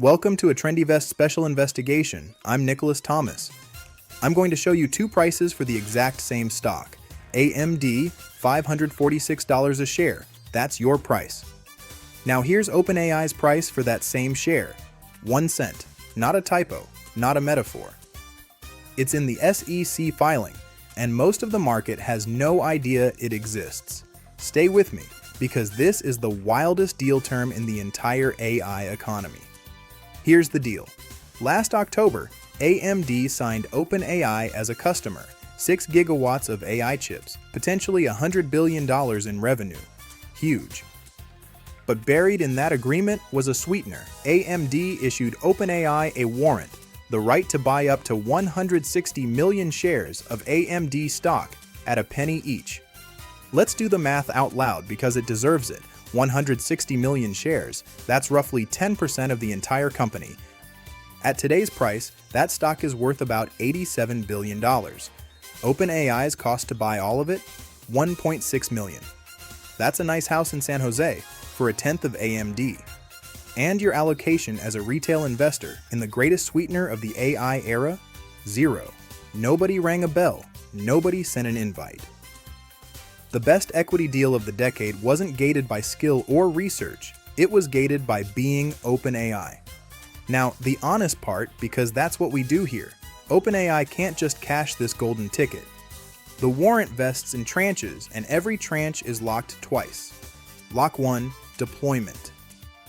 Welcome to a TrendyVest special investigation. I'm Nicholas Thomas. I'm going to show you two prices for the exact same stock. AMD, $546 a share. That's your price. Now here's OpenAI's price for that same share. 1 cent. Not a typo, not a metaphor. It's in the SEC filing, and most of the market has no idea it exists. Stay with me, because this is the wildest deal term in the entire AI economy. Here's the deal. Last October, AMD signed OpenAI as a customer, 6 gigawatts of AI chips, potentially $100 billion in revenue. Huge. But buried in that agreement was a sweetener. AMD issued OpenAI a warrant, the right to buy up to 160 million shares of AMD stock at a penny each. Let's do the math out loud because it deserves it. 160 million shares, that's roughly 10% of the entire company. At today's price, that stock is worth about $87 billion. OpenAI's cost to buy all of it? $1.6 million. That's a nice house in San Jose for a tenth of AMD. And your allocation as a retail investor in the greatest sweetener of the AI era? 0. Nobody rang a bell. Nobody sent an invite. The best equity deal of the decade wasn't gated by skill or research, it was gated by being OpenAI. Now, the honest part, because that's what we do here, OpenAI can't just cash this golden ticket. The warrant vests in tranches, and every tranche is locked twice. Lock 1, deployment.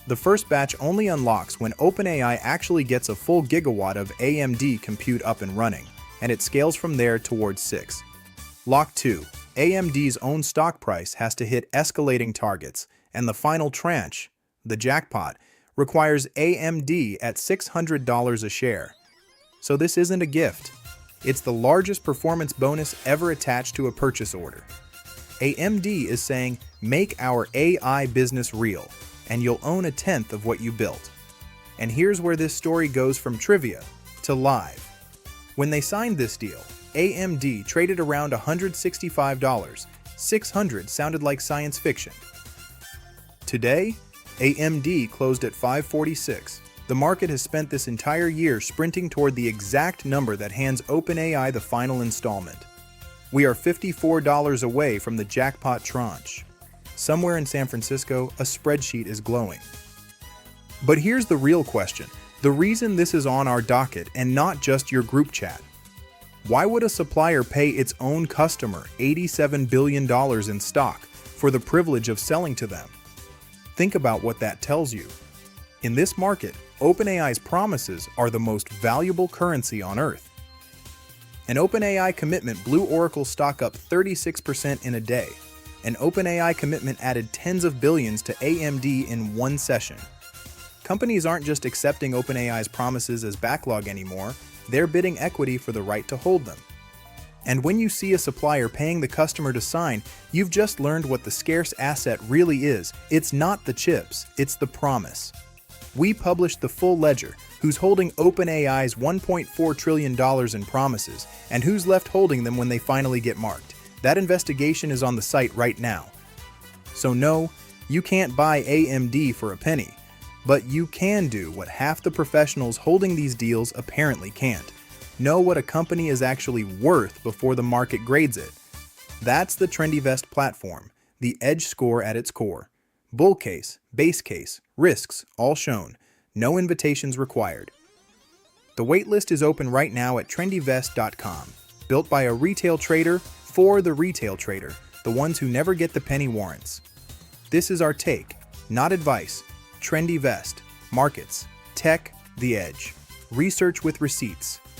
The first batch only unlocks when OpenAI actually gets a full gigawatt of AMD compute up and running, and it scales from there towards 6. Lock 2. AMD's own stock price has to hit escalating targets, and the final tranche, the jackpot, requires AMD at $600 a share. So this isn't a gift. It's the largest performance bonus ever attached to a purchase order. AMD is saying, make our AI business real, and you'll own a tenth of what you built. And here's where this story goes from trivia to live. When they signed this deal, AMD traded around $165. 600 sounded like science fiction. Today, AMD closed at $546. The market has spent this entire year sprinting toward the exact number that hands OpenAI the final installment. We are $54 away from the jackpot tranche. Somewhere in San Francisco, a spreadsheet is glowing. But here's the real question. The reason this is on our docket and not just your group chat. Why would a supplier pay its own customer $87 billion in stock for the privilege of selling to them? Think about what that tells you. In this market, OpenAI's promises are the most valuable currency on Earth. An OpenAI commitment blew Oracle stock up 36% in a day. An OpenAI commitment added tens of billions to AMD in one session. Companies aren't just accepting OpenAI's promises as backlog anymore, they're bidding equity for the right to hold them. And when you see a supplier paying the customer to sign, you've just learned what the scarce asset really is. It's not the chips, it's the promise. We published the full ledger, who's holding OpenAI's $1.4 trillion in promises, and who's left holding them when they finally get marked. That investigation is on the site right now. So no, you can't buy AMD for a penny. But you can do what half the professionals holding these deals apparently can't. Know what a company is actually worth before the market grades it. That's the TrendyVest platform, the edge score at its core. Bull case, base case, risks, all shown. No invitations required. The waitlist is open right now at trendyvest.com. Built by a retail trader for the retail trader, the ones who never get the penny warrants. This is our take, not advice. TrendyVest, markets, tech, the edge. Research with receipts.